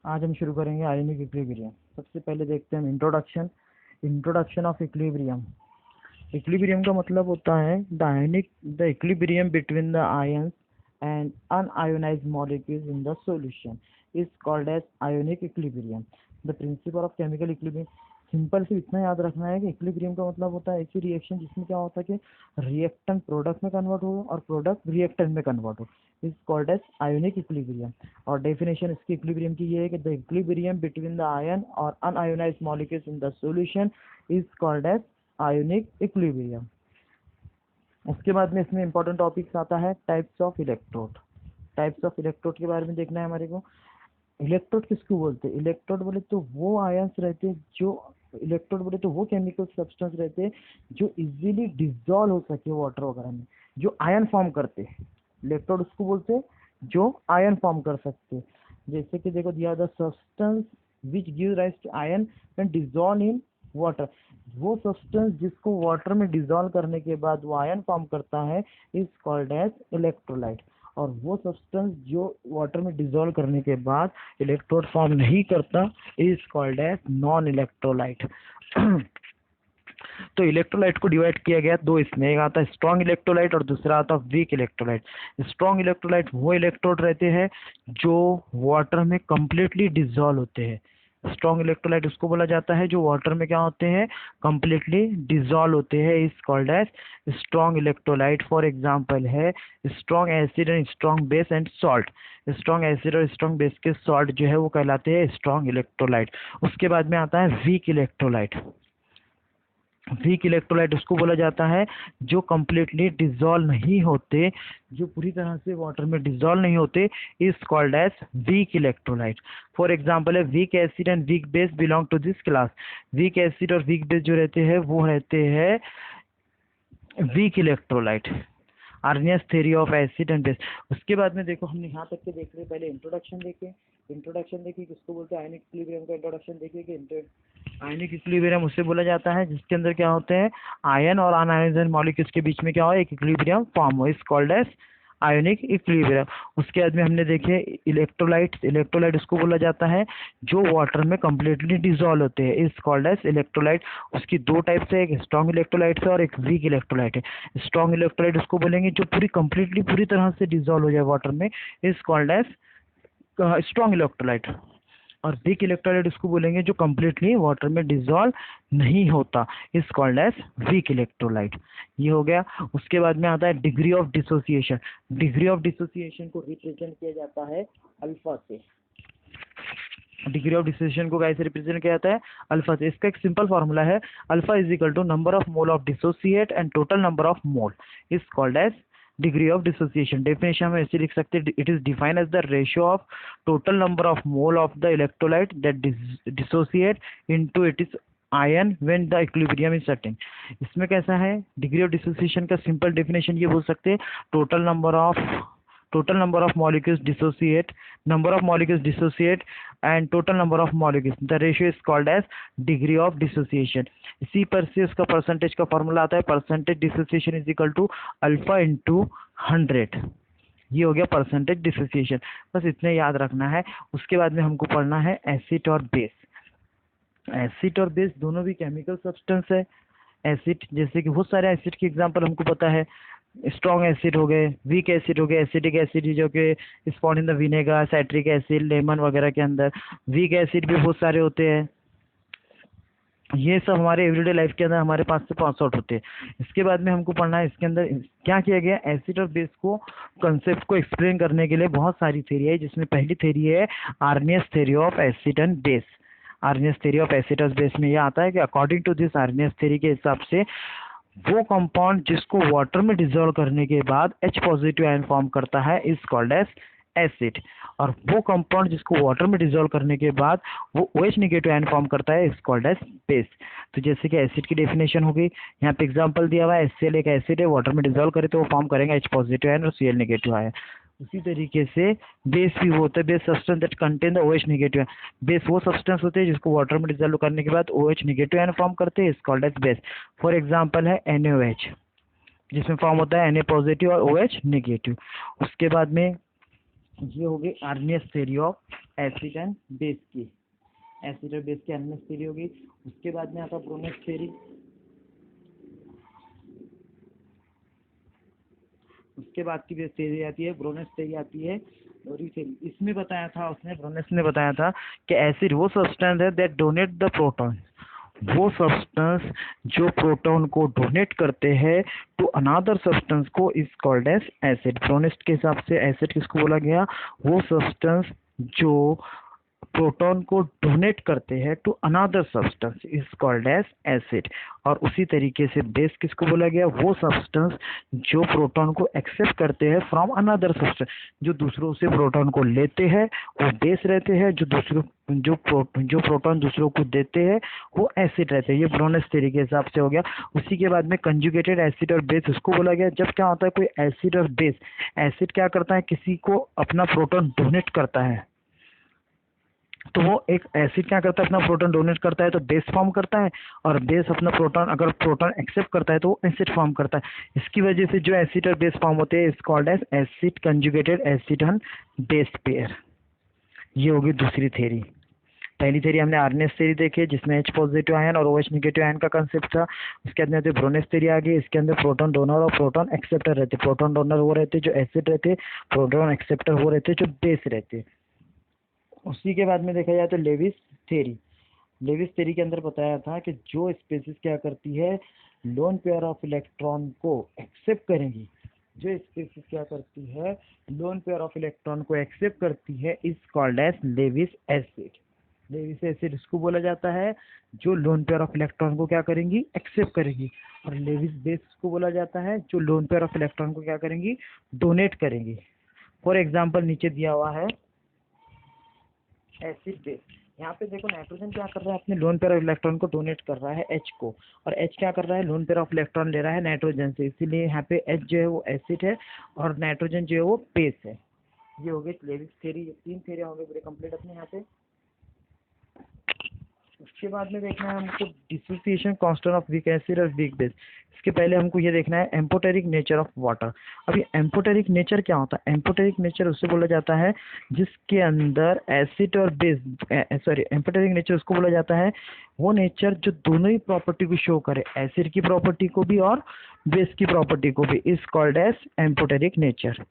आज हम शुरू करेंगे आयनिक इक्विलिब्रियम। सबसे पहले देखते हैं इंट्रोडक्शन ऑफ इक्विलिब्रियम। इक्विलिब्रियम का मतलब होता है the equilibrium between the ions and unionised molecules in the solution is called as ionic equilibrium. The principle of chemical equilibrium. Simple से इतना याद रखना है कि इक्विलिब्रियम का मतलब होता है ऐसी रिएक्शन जिसमें क्या होता है कि रिएक्टेंट प्रोडक्ट में कन्वर्ट हो और प्रोडक्ट रिएक्टेंट में कन्वर्ट हो, is called as ionic equilibrium. और डेफिनेशन इसकी इक्विलिब्रियम की ये है कि the equilibrium between the ion और unionized molecules in the solution is called as ionic equilibrium. उसके बाद में इसमें इंपॉर्टेंट टॉपिक्स आता है types of electrode. Types of electrode के बारे में देखना है हमारे को। इलेक्ट्रोड किसको बोलते हैं? इलेक्ट्रोड बोले तो वो आयंस रहते हैं जो इलेक्ट्रोड बोले तो वो केमिकल सब्सटेंस रहते हैं जो इजीली डिसॉल्व हो सके वाटर वगैरह में, जो आयन फॉर्म करते हैं। इलेक्ट्रोड उसको बोलते हैं जो आयन फॉर्म कर सकते हैं। जैसे कि देखो दिया the substance which give rise to ion when dissolve in water. वो सब्सटेंस जिसको वाटर में डिसॉल्व करने के बाद वो आयन फॉर्म करता है इज कॉल्ड एज इलेक्ट्रोलाइट। और वो सब्सटेंस जो वाटर में डिसॉल्व करने के बाद इलेक्ट्रोड फॉर्म नहीं करता is called as non electrolyte. तो इलेक्ट्रोलाइट को डिवाइड किया गया दो, इसमें एक आता है स्ट्रॉन्ग इलेक्ट्रोलाइट और दूसरा आता है वीक इलेक्ट्रोलाइट। स्ट्रॉन्ग इलेक्ट्रोलाइट वो इलेक्ट्रोड रहते हैं जो वाटर में कंप्लीटली डिसॉल्व होते हैं। स्ट्रॉन्ग इलेक्ट्रोलाइट उसको बोला जाता है जो वाटर में क्या होते हैं, कंप्लीटली डिसॉल्व होते हैं, is called as strong electrolyte. For example है strong acid and strong base and salt. Strong acid और स्ट्रॉन्ग बेस के सॉल्ट जो है वो कहलाते हैं स्ट्रॉन्ग इलेक्ट्रोलाइट। उसके बाद में आता है वीक इलेक्ट्रोलाइट। वीक इलेक्ट्रोलाइट उसको बोला जाता है जो कंप्लीटली डिसॉल्व नहीं होते, जो पूरी तरह से वाटर में डिसॉल्व नहीं होते, is called as weak electrolyte. For example है weak acid and weak base belong to this class. Weak acid और वीक बेस जो रहते हैं वो रहते हैं weak electrolyte. Arrhenius theory of acid and base. उसके बाद में देखो हमने यहाँ तक के देख लिया। पहले इंट्रोडक्शन देखिए किसको बोलते हैं, आयनिक इक्विलिब्रियम का इंट्रोडक्शन देखिए कि आयनिक इक्विलिब्रियम उससे बोला जाता है जिसके अंदर क्या होते हैं, आयन और अनआयोनाइज्ड मॉलिक्यूल्स के बीच में क्या हो, एक इक्विलिब्रियम फॉर्म हो, is called as ionic equilibrium. उसके बाद में हमने देखे इलेक्ट्रोलाइट उसको बोला जाता है जो वाटर में कंप्लीटली डिसॉल्व होते हैं, इज कॉल्ड एज इलेक्ट्रोलाइट। उसकी दो टाइप्स है, एक स्ट्रॉन्ग इलेक्ट्रोलाइट है और एक वीक इलेक्ट्रोलाइट है। स्ट्रॉन्ग इलेक्ट्रोलाइट उसको बोलेंगे जो पूरी तरह से डिसॉल्व हो जाए वाटर में, is called as strong electrolyte. और वीक इलेक्ट्रोलाइट उसको बोलेंगे जो कंप्लीटली वाटर में डिसॉल्व नहीं होता, is called as weak electrolyte. ये हो गया। उसके बाद में आता है degree of dissociation. Degree of dissociation को रिप्रेजेंट किया जाता है अल्फा से। डिग्री ऑफ डिसोसिएशन को कैसे रिप्रेजेंट किया जाता है, अल्फा से। इसका एक सिंपल फॉर्मूला है, alpha is equal to number of mole of dissociate and total number of mole, is called as degree of dissociation. Definition में ऐसे लिख सकते हैं, it is defined as the ratio of total number of mole of the electrolyte that dissociate into it is ion when the equilibrium is certain. इसमें कैसा है, degree of dissociation का simple definition ये बोल सकते हैं, total number of molecules dissociate, number of molecules dissociate and total number of molecules, the ratio is called as degree of dissociation। इसी पर से उसका परसेंटेज का फॉर्मूला आता है, percentage dissociation is equal to alpha into 100। ये हो गया परसेंटेज डिसोसिएशन। बस इतने याद रखना है। उसके बाद में हमको पढ़ना है एसिड और बेस। एसिड और बेस दोनों भी केमिकल सब्सटेंस है। एसिड जैसे कि बहुत सारे एसिड की एग्जांपल हमको पता है, स्ट्रॉन्ग एसिड हो गए, वीक एसिड हो गए, एसिडिक एसिड जो कि spawn in the vinegar, citric acid, lemon वगैरह के अंदर। वीक एसिड भी बहुत सारे होते हैं। ये सब हमारे एवरीडे लाइफ के अंदर हमारे पास से पास आउट होते हैं। इसके बाद में हमको पढ़ना है, इसके अंदर क्या किया गया, एसिड और बेस को कंसेप्ट को एक्सप्लेन करने के लिए बहुत सारी थ्योरी है, जिसमें पहली थ्योरी है Arrhenius theory of acid and base. Arrhenius theory of acid और बेस में यह आता है कि according to this Arrhenius theory के हिसाब से वो कंपाउंड जिसको वाटर में डिसॉल्व करने के बाद H पॉजिटिव आयन फॉर्म करता है इज कॉल्ड एज एसिड। और वो कंपाउंड जिसको वाटर में डिसॉल्व करने के बाद वो OH नेगेटिव आयन फॉर्म करता है इज कॉल्ड एज बेस। तो जैसे कि एसिड की डेफिनेशन होगी, यहाँ पे एग्जांपल दिया हुआ है, HCl एक एसिड है, वाटर में डिसॉल्व करे तो वो फॉर्म करेंगे H पॉजिटिव आयन और Cl नेगेटिव आयन। उसी तरीके से बेस भी वो होता है, base substance that contain the OH negative. Base वो सब्सटेंस होते हैं जिसको वाटर में डिसॉल्व करने के बाद OH नेगेटिव आयन फॉर्म करते हैं, is called as base. For example है NaOH, जिसमें फॉर्म होता है Na पॉजिटिव और OH नेगेटिव। उसके बाद में ये हो गई Arrhenius theory of acid and base की, एसिड और बेस की आर्नेस थ्योरी होगी। उसके बाद में आता ब्रोनेस थ्योरी, उसके बाद की बेस थ्योरी आती है ब्रोनेस थ्योरी आती है लोरी थ्योरी। इसमें बताया था उसने, ब्रोनेस ने बताया था कि एसिड वो सब्सटेंस है दैट डोनेट द प्रोटॉन, वो सब्सटेंस जो प्रोटॉन को डोनेट करते हैं टू अनदर सब्सटेंस को इज कॉल्ड एज एसिड। ब्रोनेस्ट के हिसाब से एसिड किसको बोला गया, वो सब्सटेंस जो प्रोटॉन को डोनेट करते हैं to another substance is called as acid. और उसी तरीके से बेस किसको बोला गया, वो सब्सटेंस जो प्रोटॉन को एक्सेप्ट करते हैं फ्रॉम अनदर सब्सटेंस, जो दूसरों से प्रोटॉन को लेते हैं वो बेस रहते हैं, जो प्रोटॉन दूसरों को देते हैं वो एसिड रहते हैं। ये ब्रोनेस थ्योरी के हिसाब से हो गया। उसी के बाद में कंजुगेटेड एसिड और बेस उसको बोला गया जब क्या होता है कोई एसिड और बेस, एसिड क्या करता है किसी को अपना प्रोटॉन डोनेट करता है, तो वो एक एसिड क्या करता है अपना प्रोटॉन डोनेट करता है तो बेस फॉर्म करता है, और बेस अपना प्रोटॉन अगर प्रोटॉन एक्सेप्ट करता है तो वो एसिड फॉर्म करता है। इसकी वजह से जो एसिड और बेस फॉर्म होते हैं is called as acid conjugated acid and base pair. ये होगी दूसरी थ्योरी। पहली थ्योरी हमने आर्नेस थ्योरी देखी जिसमें H पॉजिटिव आयन और OH नेगेटिव आयन का कंसेप्ट था। उसके अंदर ब्रोनेस थ्योरी आ गई, इसके अंदर प्रोटॉन डोनर और प्रोटॉन एक्सेप्टर रहते। प्रोटॉन डोनर वो रहते जो एसिड रहते, प्रोटॉन एक्सेप्टर वो रहते जो बेस रहते। उसी के बाद में देखा जाए तो लेविस थ्योरी, लेविस थ्योरी के अंदर बताया था कि जो स्पीसीज क्या करती है लोन पेयर ऑफ इलेक्ट्रॉन को एक्सेप्ट करेंगी, जो स्पीसीज क्या करती है लोन पेयर ऑफ इलेक्ट्रॉन को एक्सेप्ट करती है is called as Lewis acid. Lewis acid इसको बोला जाता है जो लोन पेयर ऑफ इलेक्ट्रॉन को क्या करेंगी एक्सेप्ट करेंगी, और लेविस बेस को बोला जाता है जो लोन पेयर ऑफ इलेक्ट्रॉन को क्या करेंगी डोनेट करेंगी। फॉर एग्जाम्पल नीचे दिया हुआ है एसिड बेस, यहाँ पे देखो नाइट्रोजन क्या कर रहा है अपने लोन पेयर ऑफ इलेक्ट्रॉन को डोनेट कर रहा है H को, और H क्या कर रहा है लोन पेयर ऑफ इलेक्ट्रॉन ले रहा है नाइट्रोजन से, इसीलिए यहाँ पे H जो है वो एसिड है और नाइट्रोजन जो है वो बेस है। ये हो गई लेविस थ्योरी, तीन थ्योरी हो गए पूरे कंप्लीट अपने यहाँ पे। उसके बाद में देखना है हमको dissociation constant of week acid और वीक बेस। इसके पहले हमको ये देखना है एम्पोटेरिक नेचर ऑफ वाटर। अभी एम्पोटेरिक नेचर क्या होता है, एम्पोटेरिक नेचर उससे बोला जाता है जिसके अंदर एसिड और बेस, सॉरी एम्पोटेरिक नेचर उसको बोला जाता है वो नेचर जो दोनों ही प्रॉपर्टी को शो करे, एसिड की प्रॉपर्टी को भी और बेस की प्रॉपर्टी को भी, is called as amphoteric nature.